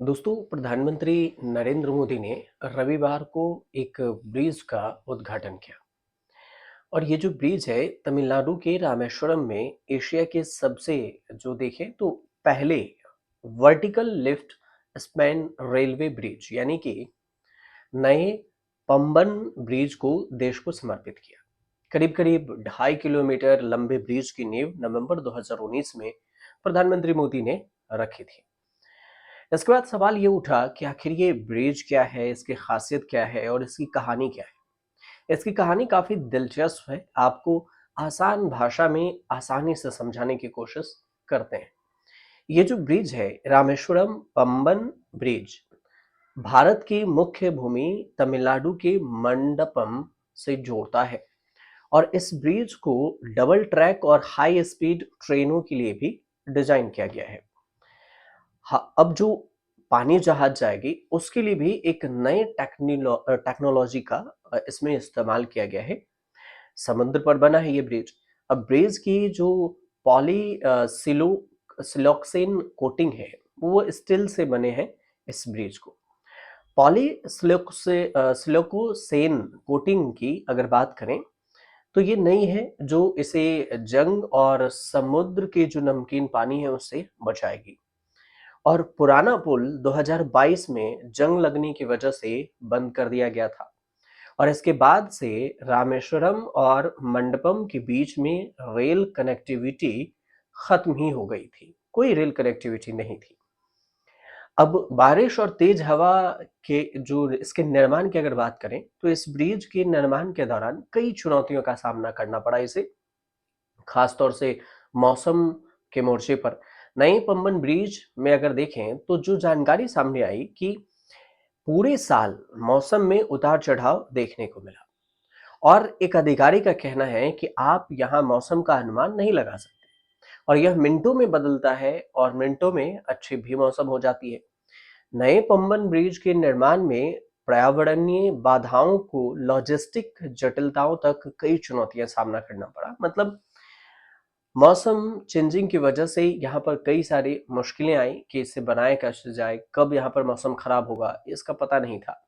दोस्तों, प्रधानमंत्री नरेंद्र मोदी ने रविवार को एक ब्रिज का उद्घाटन किया। और ये जो ब्रिज है तमिलनाडु के रामेश्वरम में एशिया के सबसे जो देखें तो पहले vertical lift span railway bridge यानी कि नए पंबन ब्रिज को देश को समर्पित किया। करीब करीब 2.5 किलोमीटर लंबे ब्रिज की नींव नवंबर 2019 में प्रधानमंत्री मोदी ने रखी थी। इसके बाद सवाल ये उठा कि आखिर ये ब्रिज क्या है, इसकी खासियत क्या है और इसकी कहानी क्या है। इसकी कहानी काफी दिलचस्प है। आपको आसान भाषा में आसानी से समझाने की कोशिश करते हैं। ये जो ब्रिज है रामेश्वरम पंबन ब्रिज भारत की मुख्य भूमि तमिलनाडु के मंडपम से जोड़ता है। और इस ब्रिज को डबल ट्रैक और हाई स्पीड ट्रेनों के लिए भी डिजाइन किया गया है। हाँ, अब जो पानी जहाज जाएगी उसके लिए भी एक नए टेक्नोलॉजी का इसमें इस्तेमाल किया गया है। समुद्र पर बना है ये ब्रिज। अब ब्रिज की जो पॉली सिलोक्सेन कोटिंग है वो स्टील से बने हैं। इस ब्रिज को पॉली सिलोकोसेन कोटिंग की अगर बात करें तो ये नई है जो इसे जंग और समुद्र के जो नमकीन पानी है उससे बचाएगी। और पुराना पुल 2022 में जंग लगने की वजह से बंद कर दिया गया था। और इसके बाद से रामेश्वरम और मंडपम के बीच में रेल कनेक्टिविटी खत्म ही हो गई थी। कोई रेल कनेक्टिविटी नहीं थी। अब बारिश और तेज हवा के जो इसके निर्माण की अगर बात करें तो इस ब्रिज के निर्माण के दौरान कई चुनौतियों का सामना करना पड़ा इसे, खासतौर से मौसम के मोर्चे पर। नए पंबन ब्रिज में अगर देखें तो जो जानकारी सामने आई कि पूरे साल मौसम में उतार चढ़ाव देखने को मिला। और एक अधिकारी का कहना है कि आप यहाँ मौसम का अनुमान नहीं लगा सकते और यह मिनटों में बदलता है और मिनटों में अच्छी भी मौसम हो जाती है। नए पंबन ब्रिज के निर्माण में पर्यावरणीय बाधाओं को लॉजिस्टिक जटिलताओं तक कई चुनौतियां सामना करना पड़ा। मतलब मौसम चेंजिंग की वजह से यहाँ पर कई सारी मुश्किलें आई कि इसे बनाया कैसे जाए, कब यहाँ पर मौसम खराब होगा इसका पता नहीं था।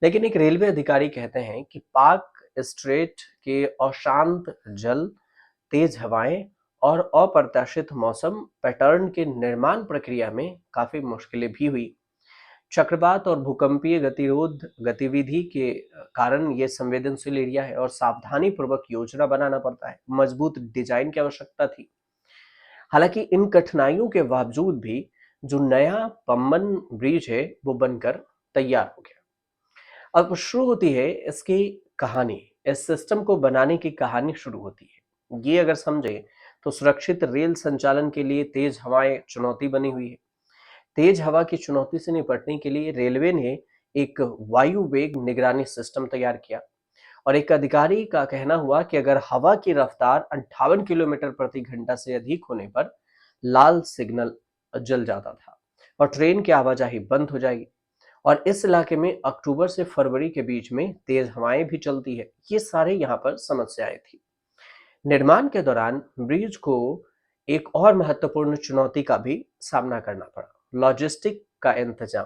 लेकिन एक रेलवे अधिकारी कहते हैं कि पाक स्ट्रेट के अशांत जल, तेज हवाएं और अप्रत्याशित मौसम पैटर्न के निर्माण प्रक्रिया में काफी मुश्किलें भी हुई। चक्रवात और भूकंपीय गतिरोध गतिविधि के कारण ये संवेदनशील एरिया है और सावधानी पूर्वक योजना बनाना पड़ता है। मजबूत डिजाइन की आवश्यकता थी। हालांकि इन कठिनाइयों के बावजूद भी जो नया पंबन ब्रिज है वो बनकर तैयार हो गया। अब शुरू होती है इसकी कहानी। इस सिस्टम को बनाने की कहानी शुरू होती है। ये अगर समझे तो सुरक्षित रेल संचालन के लिए तेज हवाएं चुनौती बनी हुई है। तेज हवा की चुनौती से निपटने के लिए रेलवे ने एक वायु वेग निगरानी सिस्टम तैयार किया। और एक अधिकारी का कहना हुआ कि अगर हवा की रफ्तार 58 किलोमीटर प्रति घंटा से अधिक होने पर लाल सिग्नल जल जाता था और ट्रेन की आवाजाही बंद हो जाएगी। और इस इलाके में अक्टूबर से फरवरी के बीच में तेज हवाएं भी चलती है। ये सारे यहाँ पर समस्याएं थी। निर्माण के दौरान ब्रिज को एक और महत्वपूर्ण चुनौती का भी सामना करना पड़ा, लॉजिस्टिक का इंतजाम।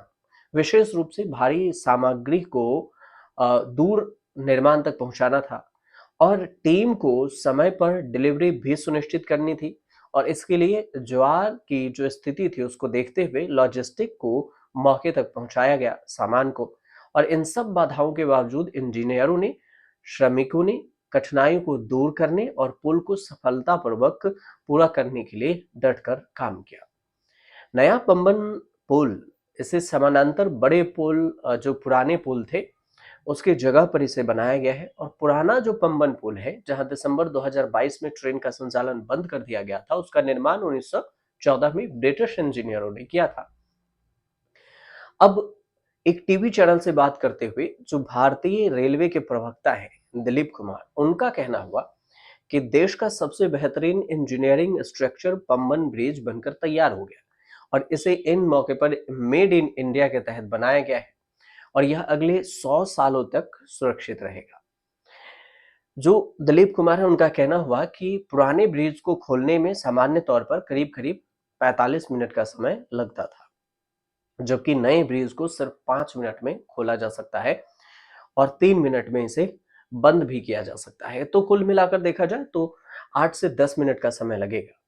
विशेष रूप से भारी सामग्री को दूर निर्माण तक पहुंचाना था और टीम को समय पर डिलीवरी भी सुनिश्चित करनी थी। और इसके लिए ज्वार की जो स्थिति थी उसको देखते हुए लॉजिस्टिक को मौके तक पहुंचाया गया सामान को। और इन सब बाधाओं के बावजूद इंजीनियरों ने, श्रमिकों ने कठिनाइयों को दूर करने और पुल को सफलतापूर्वक पूरा करने के लिए डटकर काम किया। नया पंबन पुल, इसे समानांतर बड़े पुल जो पुराने पुल थे उसके जगह पर इसे बनाया गया है। और पुराना जो पंबन पुल है जहां दिसंबर 2022 में ट्रेन का संचालन बंद कर दिया गया था उसका निर्माण 1914 में ब्रिटिश इंजीनियरों ने किया था। अब एक टीवी चैनल से बात करते हुए जो भारतीय रेलवे के प्रवक्ता हैं दिलीप कुमार, उनका कहना हुआ कि देश का सबसे बेहतरीन इंजीनियरिंग स्ट्रक्चर पंबन ब्रिज बनकर तैयार हो गया और इसे इन मौके पर मेड इन इंडिया के तहत बनाया गया है और यह अगले 100 सालों तक सुरक्षित रहेगा। जो दिलीप कुमार है उनका कहना हुआ कि पुराने ब्रिज को खोलने में सामान्य तौर पर करीब करीब 45 मिनट का समय लगता था। जबकि नए ब्रिज को सिर्फ 5 मिनट में खोला जा सकता है और 3 मिनट में इसे बंद भी किया जा सकता है। तो कुल मिलाकर देखा जाए तो 8 से 10 मिनट का समय लगेगा।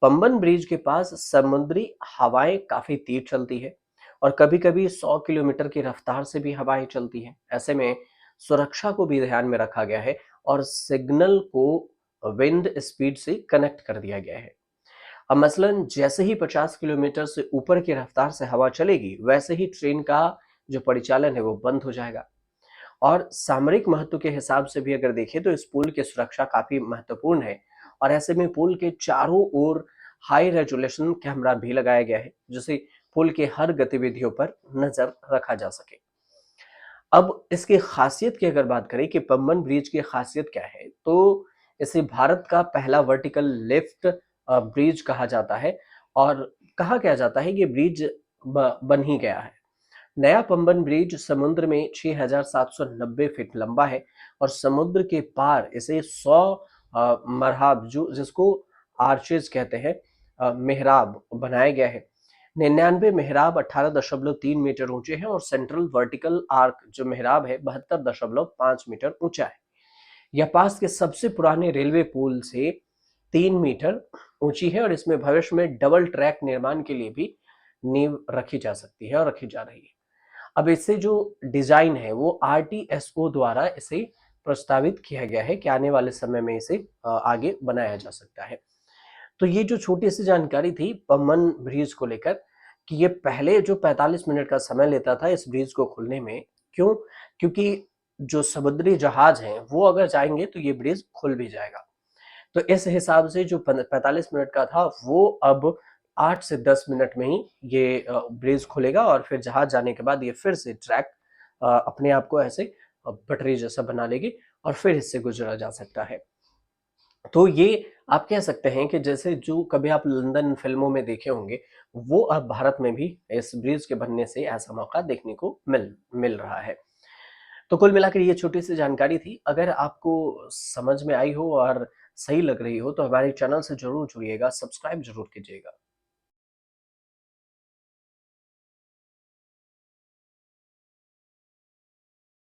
पंबन ब्रिज के पास समुद्री हवाएं काफी तेज चलती है और कभी-कभी 100 किलोमीटर की रफ्तार से भी हवाएं चलती हैं। ऐसे में सुरक्षा को भी ध्यान में रखा गया है और सिग्नल को विंड स्पीड से कनेक्ट कर दिया गया है। अब मसलन जैसे ही 50 किलोमीटर से ऊपर की रफ्तार से हवा चलेगी, वैसे ही ट्रेन का जो परिचालन है वो बंद हो जाएगा। और सामरिक महत्व के हिसाब से भी अगर देखें तो इस पुल की सुरक्षा काफी महत्वपूर्ण है और ऐसे में पुल के चारों ओर हाई रेजोल्यूशन कैमरा भी लगाया गया है, जिससे पुल के हर गतिविधियों पर नजर रखा जा सके। अब इसकी खासियत की अगर बात करें कि पंबन ब्रिज की खासियत क्या है, तो इसे भारत का पहला वर्टिकल लिफ्ट ब्रिज कहा जाता है और कहा क्या जाता है कि ब्रिज बन ही गया है। नया पंबन ब्रिज समुद्र में 6,790 फीट लंबा है और समुद्र के पार इसे 100 मरहाब जो जिसको आर्चेज कहते हैं, मेहराब बनाया गया है। 99 मेहराब 18.3 मीटर ऊंचे हैं और सेंट्रल वर्टिकल आर्क जो मेहराब है 72.5 मीटर ऊंचा है। यह पास के सबसे पुराने रेलवे पुल से 3 मीटर ऊंची है और इसमें भविष्य में डबल ट्रैक निर्माण के लिए भी नींव रखी जा सकती है और रखी जा रही है। अब इससे जो डिजाइन है वो आरटीएसओ द्वारा इसे प्रस्तावित किया गया है कि आने वाले समय में इसे आगे बनाया जा सकता है। तो ये जो छोटी सी जानकारी थी पम्बन ब्रिज को लेकर कि ये पहले जो 45 मिनट का समय लेता था इस ब्रिज को खुलने में, क्यों? क्योंकि जो समुद्री जहाज हैं वो अगर जाएंगे तो ये ब्रिज खुल भी जाएगा। तो इस हिसाब से जो 45 मिनट का था वो अब 8 से 10 मिनट में ही ये ब्रिज खुलेगा और फिर जहाज जाने के बाद ये फिर से ट्रैक अपने आप को ऐसे पटरी जैसा बना लेगी और फिर इससे गुजरा जा सकता है। तो ये आप कह सकते हैं कि जैसे जो कभी आप लंदन फिल्मों में देखे होंगे, वो अब भारत में भी इस ब्रिज के बनने से ऐसा मौका देखने को मिल मिल रहा है। तो कुल मिलाकर ये छोटी-सी जानकारी थी। अगर आपको समझ में आई हो और सही लग रही हो तो हमारे चैनल से ज़रूर जुड़िएगा, सब्सक्राइब ज़रूर कीजिएगा।